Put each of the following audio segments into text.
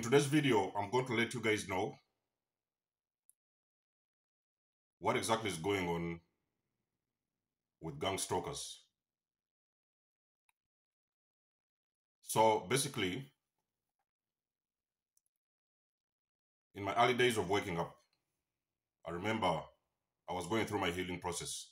today's video, I'm going to let you guys know what exactly is going on with Gangstalkers. So basically, in my early days of waking up, I remember I was going through my healing process.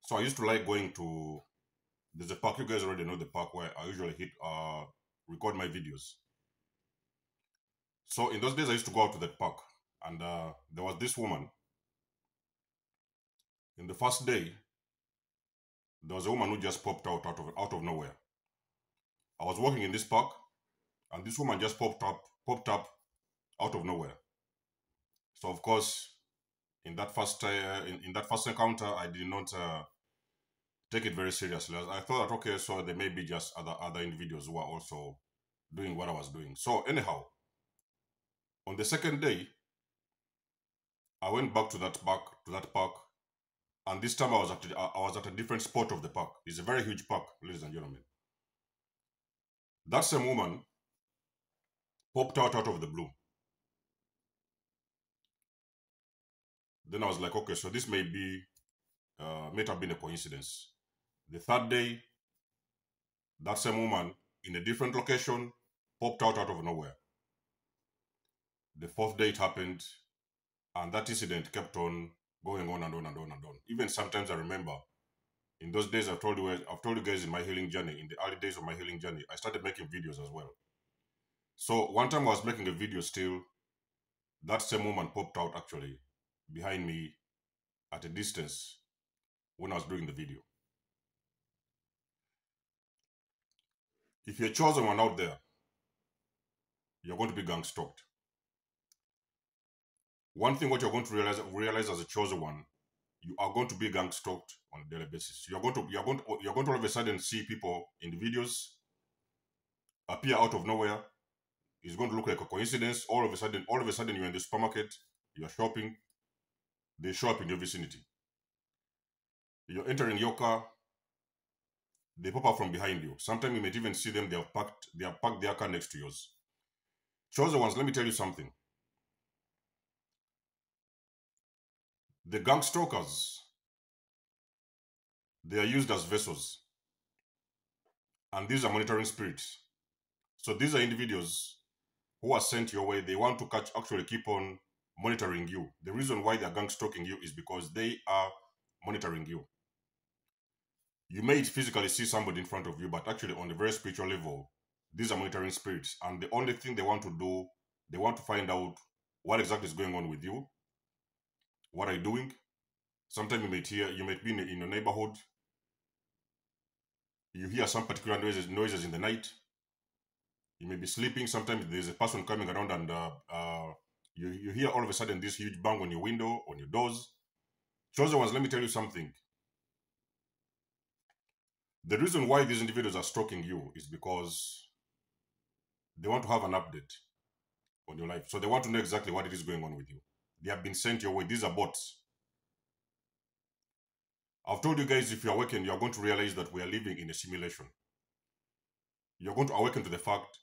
So I used to like going to, there's a park, you guys already know the park where I usually record my videos. So in those days, I used to go out to that park, and there was this woman. In the first day, there was a woman who just popped out of nowhere. I was walking in this park, and this woman just popped up out of nowhere. So of course, in that first encounter, I did not take it very seriously. I thought that, okay, so there may be just other individuals who are also doing what I was doing. So anyhow, on the second day, I went back to that park, and this time I was at a different spot of the park. It's a very huge park, ladies and gentlemen. That same woman popped out of the blue. Then I was like, okay, so this may have been a coincidence. The third day, that same woman in a different location popped out of nowhere. The fourth day it happened, and that incident kept on going on and on and on and on. Even sometimes I remember, in those days I've told you guys in my healing journey, in the early days of my healing journey, I started making videos as well. So one time I was making a video still, that same woman popped out actually behind me at a distance when I was doing the video. If you're a chosen one out there, you're going to be gang-stalked. One thing what you're going to realize as a chosen one, you are going to be gang-stalked on a daily basis. You're going to all of a sudden see people in the videos appear out of nowhere. It's going to look like a coincidence. All of a sudden you're in the supermarket, you're shopping, they show up in your vicinity. You're entering your car, they pop up from behind you. Sometimes you might even see them, they have parked their car next to yours. Chosen ones, let me tell you something. The Gangstalkers, they are used as vessels. And these are monitoring spirits. So these are individuals who are sent your way. They want to actually keep on monitoring you. The reason why they are gang-stalking you is because they are monitoring you. You may physically see somebody in front of you, but actually on a very spiritual level, these are monitoring spirits. And the only thing they want to do, they want to find out what exactly is going on with you. What are you doing? Sometimes you might be in your neighborhood. You hear some particular noises in the night. You may be sleeping. Sometimes there's a person coming around, and you hear all of a sudden this huge bang on your window, on your doors. Chosen ones, let me tell you something. The reason why these individuals are stalking you is because they want to have an update on your life. So they want to know exactly what it is going on with you. They have been sent your way. These are bots. I've told you guys, if you awaken, you are going to realize that we are living in a simulation. You're going to awaken to the fact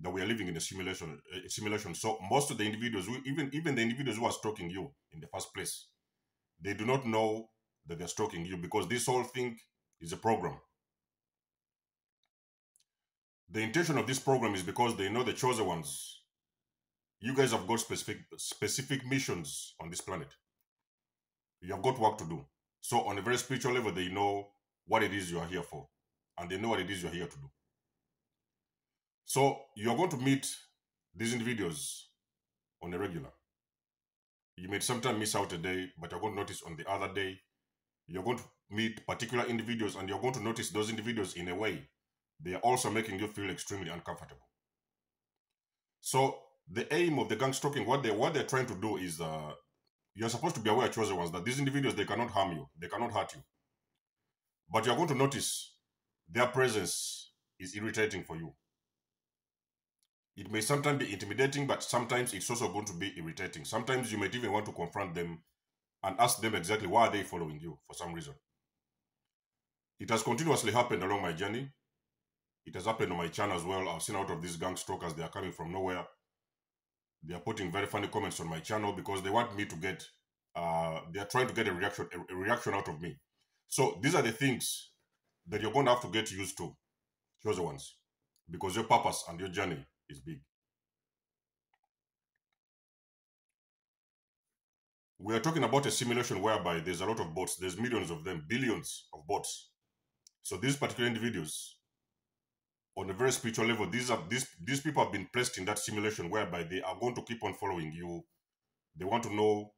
that we are living in a simulation. So most of the individuals, even the individuals who are stalking you in the first place, they do not know that they're stalking you, because this whole thing is a program. The intention of this program is because they know the chosen ones. You guys have got specific missions on this planet. You have got work to do. So on a very spiritual level, they know what it is you are here for, and they know what it is you're here to do. So you're going to meet these individuals on a regular. You may sometimes miss out a day, but you're going to notice on the other day, you're going to meet particular individuals, and you're going to notice those individuals in a way, they are also making you feel extremely uncomfortable. So the aim of the gang-stalking, what they're trying to do is, you're supposed to be aware, chosen ones, that these individuals, they cannot harm you, they cannot hurt you. But you're going to notice their presence is irritating for you. It may sometimes be intimidating, but sometimes it's also going to be irritating. Sometimes you might even want to confront them and ask them exactly why are they following you for some reason. It has continuously happened along my journey. It has happened on my channel as well. I've seen out of these gang stalkers, they are coming from nowhere. They are putting very funny comments on my channel because they want me to get, they are trying to get a reaction out of me. So these are the things that you're going to have to get used to, chosen ones, because your purpose and your journey is big. We are talking about a simulation whereby there's a lot of bots. There's millions of them, billions of bots. So these particular individuals, on a very spiritual level, these people have been placed in that simulation whereby they are going to keep on following you. They want to know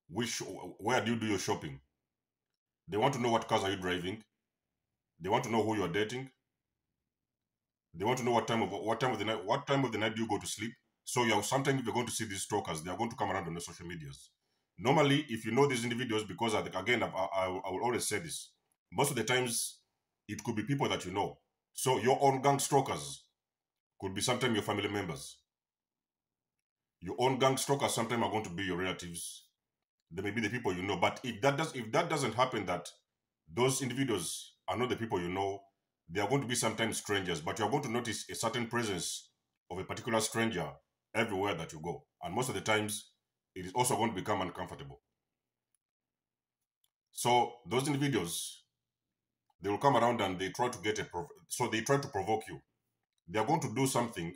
where do you do your shopping. They want to know what cars are you driving. They want to know who you are dating. They want to know what time of the night do you go to sleep. So sometimes if you're going to see these stalkers, they are going to come around on the social medias. Normally, if you know these individuals, because again, I will always say this, most of the times it could be people that you know. So your own gang stalkers could be sometimes your family members. Your own gang stalkers sometimes are going to be your relatives. They may be the people you know. But if that doesn't happen, that those individuals are not the people you know, they are going to be sometimes strangers. But you are going to notice a certain presence of a particular stranger everywhere that you go. And most of the times, it is also going to become uncomfortable. So those individuals, they will come around and they try to they try to provoke you. They are going to do something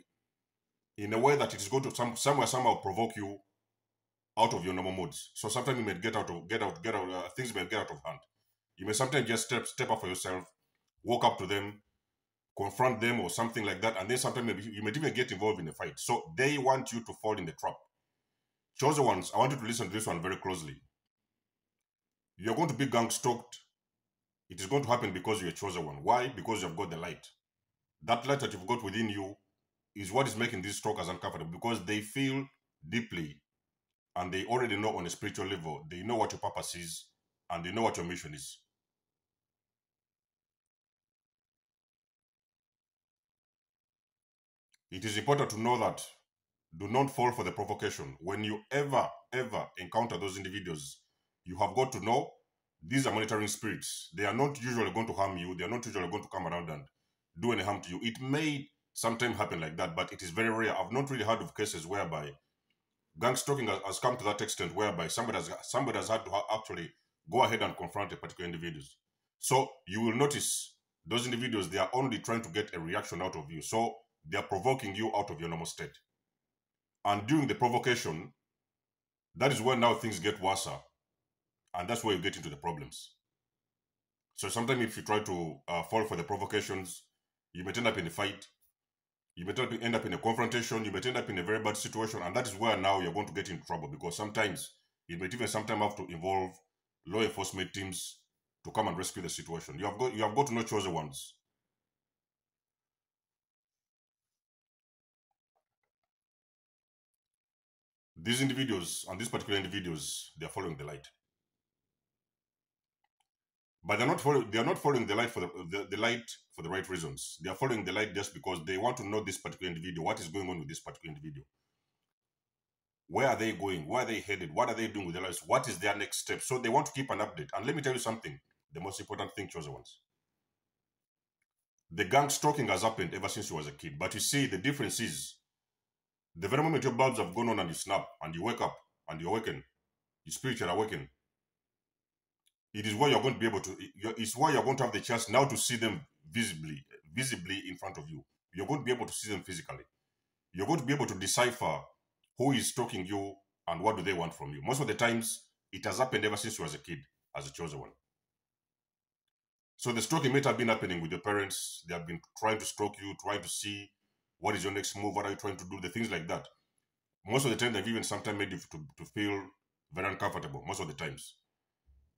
in a way that it is going to somehow provoke you out of your normal moods. So sometimes you may things may get out of hand. You may sometimes just step up for yourself, walk up to them, confront them or something like that, and then sometimes maybe you may even get involved in a fight. So they want you to fall in the trap. Chosen ones, I want you to listen to this one very closely. You're going to be gang stalked. It is going to happen because you're a chosen one. Why? Because you've got the light. That light that you've got within you is what is making these stalkers uncomfortable, because they feel deeply and they already know on a spiritual level, they know what your purpose is and they know what your mission is. It is important to know that do not fall for the provocation. When you ever encounter those individuals, you have got to know these are monitoring spirits. They are not usually going to harm you. They are not usually going to come around and do any harm to you. It may sometimes happen like that, but it is very rare. I've not really heard of cases whereby gangstalking has come to that extent whereby somebody has had to actually go ahead and confront a particular individual. So you will notice those individuals, they are only trying to get a reaction out of you. So they are provoking you out of your normal state. And during the provocation, that is when now things get worse. And that's where you get into the problems. So sometimes if you try to fall for the provocations, you may end up in a fight. You may end up in a confrontation. You may end up in a very bad situation. And that is where now you're going to get in trouble, because sometimes it may even sometimes have to involve law enforcement teams to come and rescue the situation. You have got to know chosen ones. These individuals and these particular individuals, they are following the light. But they are not following the light for the light for the right reasons. They are following the light just because they want to know this particular individual, what is going on with this particular individual. Where are they going? Where are they headed? What are they doing with their lives? What is their next step? So they want to keep an update. And let me tell you something, the most important thing, chosen ones. The gang stalking has happened ever since you was a kid. But you see, the difference is, the very moment your bulbs have gone on and you snap, and you wake up, and you awaken, you spiritually awaken, it is where you're going to be able to, it's where you're going to have the chance now to see them visibly in front of you. You're going to be able to see them physically. You're going to be able to decipher who is stalking you and what do they want from you. Most of the times, it has happened ever since you was a kid, as a chosen one. So the stalking may have been happening with your parents. They have been trying to stalk you, trying to see what is your next move, what are you trying to do, the things like that. Most of the time, they've even sometimes made you to feel very uncomfortable, most of the times.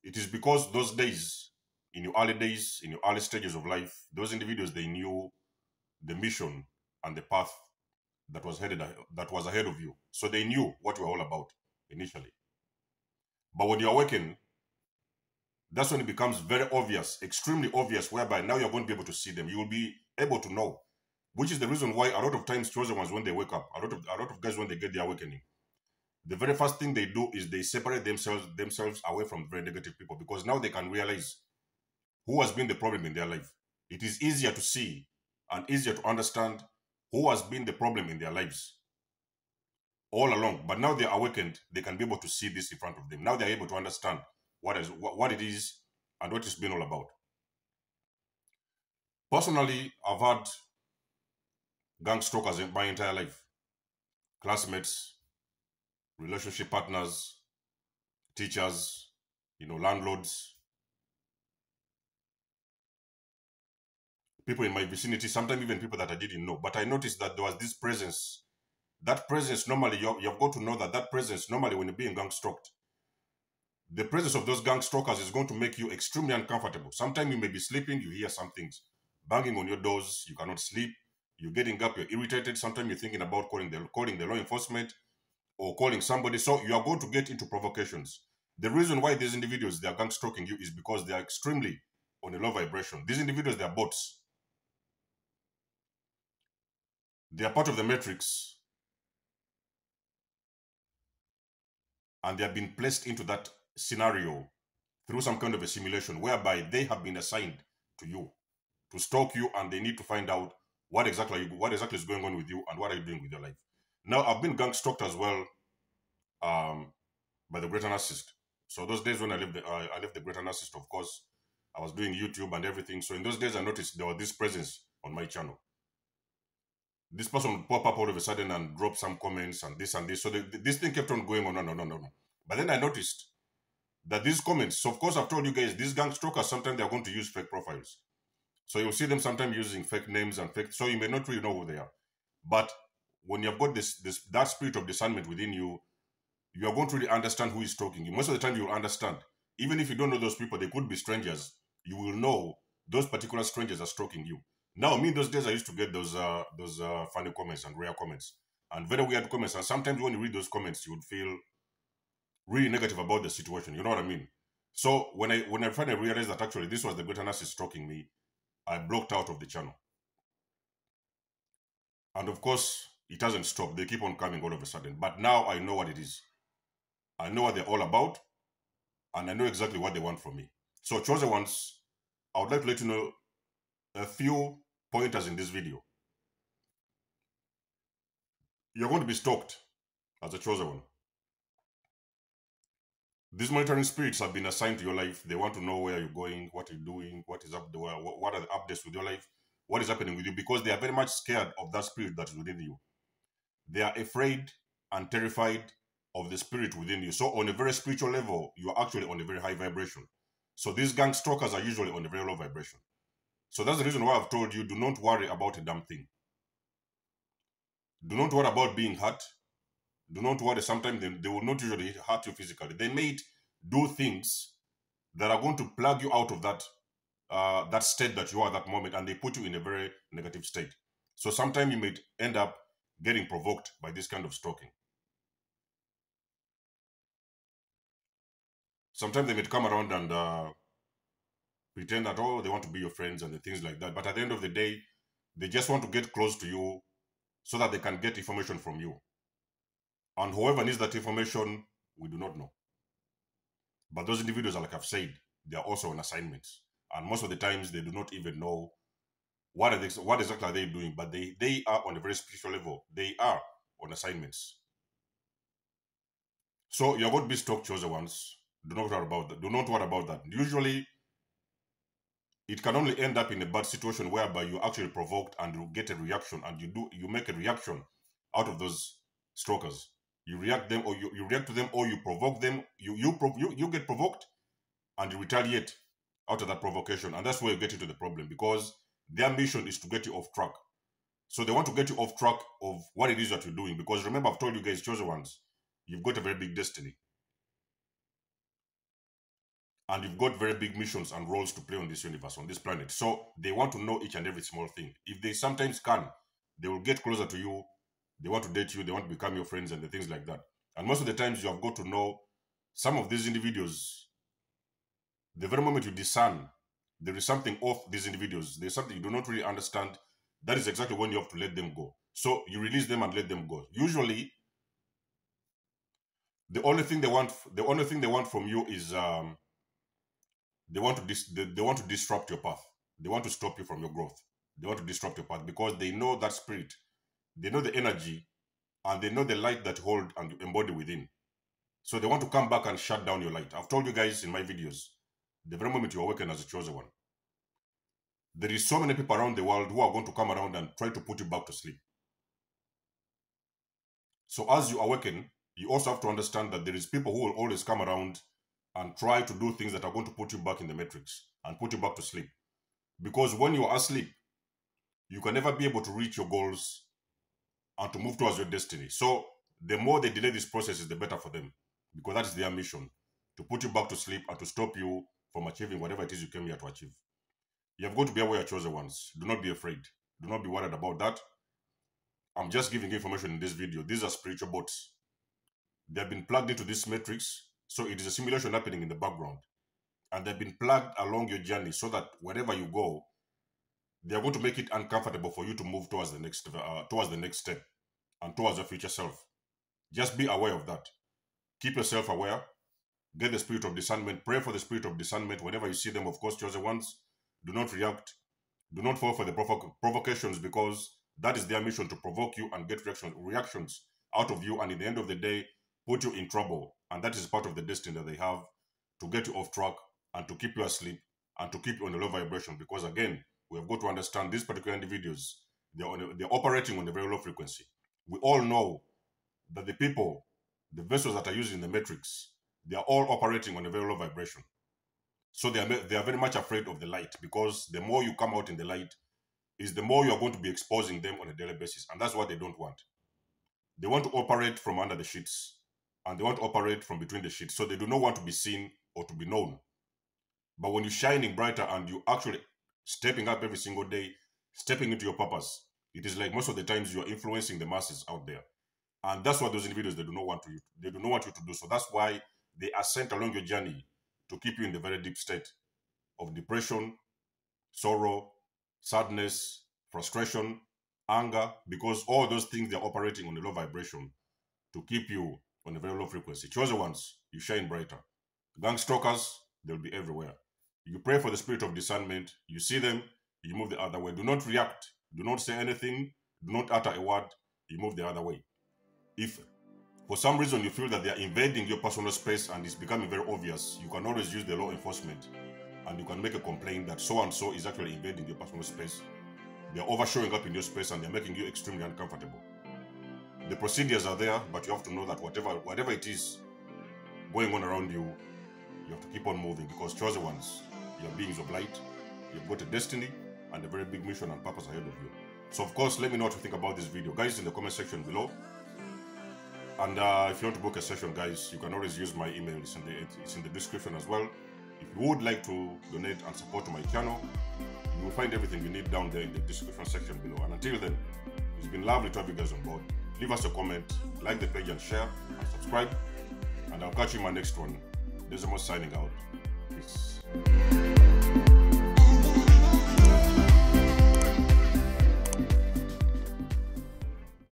It is because those days, in your early stages of life, those individuals, they knew the mission and the path that was ahead of you. So they knew what you were all about initially. But when you awaken, that's when it becomes very obvious, extremely obvious, whereby now you're going to be able to see them. You will be able to know, which is the reason why a lot of times chosen ones, when they wake up, a lot of guys, when they get their awakening, the very first thing they do is they separate themselves away from very negative people, because now they can realize who has been the problem in their life. It is easier to see and easier to understand who has been the problem in their lives. all along. But now they're awakened, they can be able to see this in front of them. Now they're able to understand what it is and what it's been all about. Personally, I've had gang stalkers in my entire life. Classmates, relationship partners, teachers, landlords, people in my vicinity, sometimes even people that I didn't know. But I noticed that there was this presence. That presence, normally, you've got to know that presence, normally when you're being gang stalked, the presence of those gang stalkers is going to make you extremely uncomfortable. Sometimes you may be sleeping, you hear some things banging on your doors, you cannot sleep, you're getting up, you're irritated. Sometimes you're thinking about calling the law enforcement or calling somebody. So you are going to get into provocations. The reason why these individuals, they are gang stalking you is because they are extremely on a low vibration. These individuals, they are bots. They are part of the matrix, and they have been placed into that scenario through some kind of a simulation whereby they have been assigned to you to stalk you, and they need to find out what exactly is going on with you and what are you doing with your life. Now, I've been gang stalked as well by the greater narcissist. So those days when I left the greater narcissist, of course, I was doing YouTube and everything. So in those days, I noticed there was this presence on my channel. This person would pop up all of a sudden and drop some comments and this and this. So this thing kept on going on. No. But then I noticed that these comments, so of course I've told you guys, these gang stalkers, sometimes they're going to use fake profiles. So you'll see them sometimes using fake names and fake, so you may not really know who they are. But when you've got that spirit of discernment within you, you are going to really understand who is stalking you. Most of the time you'll understand. Even if you don't know those people, they could be strangers. You will know those particular strangers are stalking you. Now, me, those days I used to get those funny comments and rare comments and very weird comments. And sometimes when you read those comments, you would feel really negative about the situation. You know what I mean? So when I finally realized that actually this was the greater narcissist stalking me, I blocked out of the channel. And of course, it hasn't stopped. They keep on coming all of a sudden. But now I know what it is. I know what they're all about, and I know exactly what they want from me. So, chosen ones, I would like to let you know a few pointers in this video. You're going to be stalked as a chosen one. These monitoring spirits have been assigned to your life. They want to know where you're going, what you're doing, what is up there, what are the updates with your life, what is happening with you, because they are very much scared of that spirit that is within you. They are afraid and terrified of the spirit within you. So on a very spiritual level, you are actually on a very high vibration. So these gang stalkers are usually on a very low vibration. So that's the reason why I've told you, do not worry about a damn thing. Do not worry about being hurt. Do not worry. Sometimes they will not usually hurt you physically. They may do things that are going to plug you out of that state that you are at that moment, and they put you in a very negative state. So sometimes you may end up getting provoked by this kind of stalking. Sometimes they may come around and pretend that, oh, they want to be your friends and things like that. But at the end of the day, they just want to get close to you so that they can get information from you. And whoever needs that information, we do not know. But those individuals, like I've said, they are also on assignments. And most of the times, they do not even know what exactly are they doing. But they are on a very spiritual level. They are on assignments. So you're going to be stalked, chosen ones. Do not worry about that. Do not worry about that. Usually, it can only end up in a bad situation whereby you actually provoked and you get a reaction, and you make a reaction out of those stalkers. You react them, or you react to them, or you provoke them. You get provoked, and you retaliate out of that provocation, and that's where you get into the problem, because their mission is to get you off track. So they want to get you off track of what it is that you're doing, because remember, I've told you guys, chosen ones, you've got a very big destiny. And you've got very big missions and roles to play on this universe, on this planet. So they want to know each and every small thing. If they sometimes can, they will get closer to you. They want to date you. They want to become your friends and the things like that. And most of the times you have got to know some of these individuals. The very moment you discern there is something off these individuals, there's something you do not really understand, that is exactly when you have to let them go. So you release them and let them go. Usually, the only thing they want from you is they want to disrupt your path. They want to stop you from your growth. They want to disrupt your path because they know that spirit. They know the energy and they know the light that you hold and you embody within. So they want to come back and shut down your light. I've told you guys in my videos, the very moment you awaken as a chosen one, there is so many people around the world who are going to come around and try to put you back to sleep. So as you awaken, you also have to understand that there is people who will always come around and try to do things that are going to put you back in the matrix and put you back to sleep. Because when you are asleep, you can never be able to reach your goals and to move towards your destiny. So the more they delay this process, the better for them, because that is their mission, to put you back to sleep and to stop you from achieving whatever it is you came here to achieve. You have got to be aware, chosen ones. Do not be afraid. Do not be worried about that. I'm just giving information in this video. These are spiritual bots. They have been plugged into this matrix, so it is a simulation happening in the background. And they've been plugged along your journey so that wherever you go, they are going to make it uncomfortable for you to move towards the next step and towards your future self. Just be aware of that. Keep yourself aware. Get the spirit of discernment. Pray for the spirit of discernment whenever you see them. Of course, chosen ones, do not react. Do not fall for the provocations, because that is their mission, to provoke you and get reactions out of you, and in the end of the day, put you in trouble. And that is part of the destiny that they have, to get you off track and to keep you asleep and to keep you on a low vibration. Because again, we have got to understand these particular individuals, they're operating on a very low frequency. We all know that the vessels that are used in the matrix, they are all operating on a very low vibration. So they are very much afraid of the light, because the more you come out in the light, is the more you are going to be exposing them on a daily basis. And that's what they don't want. They want to operate from under the sheets, and they want to operate from between the sheets. So they do not want to be seen or to be known. But when you're shining brighter and you actually stepping up every single day, stepping into your purpose, it is like most of the times you are influencing the masses out there. And that's what those individuals, they do not want you to do. So that's why they are sent along your journey, to keep you in the very deep state of depression, sorrow, sadness, frustration, anger, because all those things, they're operating on a low vibration to keep you on a very low frequency. Chosen ones, you shine brighter. Gangstalkers, they'll be everywhere. You pray for the spirit of discernment. You see them, you move the other way. Do not react. Do not say anything. Do not utter a word. You move the other way. If for some reason you feel that they are invading your personal space and it's becoming very obvious, you can always use the law enforcement, and you can make a complaint that so-and-so is actually invading your personal space. They're overshowing up in your space and they're making you extremely uncomfortable. The procedures are there, but you have to know that whatever it is going on around you, you have to keep on moving, because chosen ones, you're beings of light, you've got a destiny and a very big mission and purpose ahead of you. So of course, let me know what you think about this video, guys, in the comment section below. And if you want to book a session, guys, you can always use my email. It's in the description as well. If you would like to donate and support my channel, you will find everything you need down there in the description section below. And until then, it's been lovely to have you guys on board. Leave us a comment, like the page and share, and subscribe. And I'll catch you in my next one. This is Amos signing out. Peace.